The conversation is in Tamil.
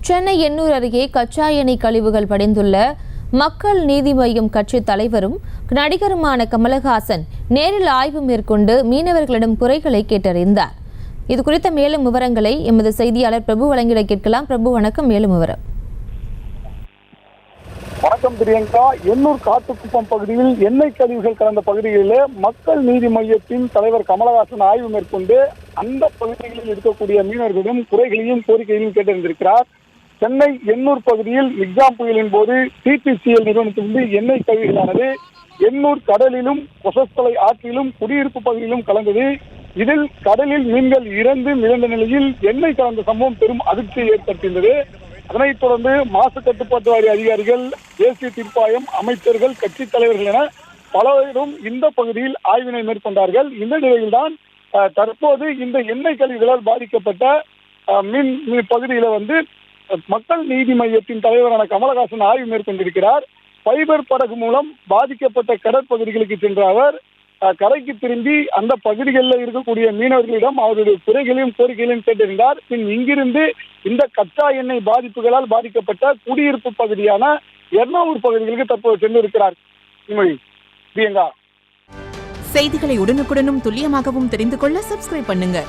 சென்னை எண்ணூர் அருகே கச்சா எண்ணெய் கழிவுகள் படிந்துள்ள மக்கள் நீதி மய்யம் கட்சி தலைவரும் நடிகருமான கமலஹாசன் நேரில் ஆய்வு மேற்கொண்டு மீனவர்களிடம் குறைகளை கேட்டறிந்தார். இது குறித்த மேலும் விவரங்களை எமது செய்தியாளர் பிரபு வழங்கிட கேட்கலாம். பிரபு, வணக்கம். மேலும் விவரம். வணக்கம் பிரியங்கா. எண்ணூர் காட்டுக்குப்பம் பகுதியில் எண்ணெய் கழிவுகள் கலந்த பகுதிகளிலே மக்கள் நீதி மையத்தின் தலைவர் கமலஹாசன் ஆய்வு மேற்கொண்டு அந்த பகுதிகளில் இருக்கக்கூடிய மீனவர்களிடம் குறைகளையும் கோரிக்கைகளையும் கேட்டறிந்திருக்கிறார். சென்னை எண்ணூர் பகுதியில் மிக்ஜாம் புயலின் போது TPCL நிறுவனத்திலிருந்து எண்ணெய் கழிவுகளானது எண்ணூர் கடலிலும் கொசஸ்தலை ஆற்றிலும் குடியிருப்பு பகுதியிலும் கலந்தது. இதில் கடலில் மீன்கள் இறந்து மிதந்த நிலையில் எண்ணெய் கலந்த சம்பவம் பெரும் அதிர்ச்சியை ஏற்படுத்தியிருந்தது. அதனைத் தொடர்ந்து மாசு கட்டுப்பாட்டு வாரிய அதிகாரிகள், தேசிய தீர்ப்பாயம், அமைச்சர்கள், கட்சி தலைவர்கள் என பலரும் இந்த பகுதியில் ஆய்வினை மேற்கொண்டார்கள். இந்த நிலையில்தான் தற்போது இந்த எண்ணெய் கழிவுகளால் பாதிக்கப்பட்ட மீன் பகுதியில மக்கள் நீதி மையத்தின் தலைவரான கமலஹாசன் ஆய்வு மேற்கொண்டிருக்கிறார். ஃபைபர் படகு மூலம் பாதிக்கப்பட்ட கடற்பகுதிகளுக்கு சென்ற அவர் கரைக்கு திரும்பி அந்த பகுதிகளில் இருக்கக்கூடிய மீனவர்களிடம் அவருடைய குறைகளையும் கோரிக்கைகளையும் கேட்டிருந்தார். பின் இங்கிருந்து இந்த கச்சா எண்ணெய் பாதிப்புகளால் பாதிக்கப்பட்ட குடியிருப்பு பகுதியான எர்ணாவூர் பகுதிகளுக்கு தற்போது சென்றிருக்கிறார். பிரியங்கா, செய்திகளை உடனுக்குடனும் துல்லியமாகவும் தெரிந்து கொள்ள சப்ஸ்கிரைப் பண்ணுங்க.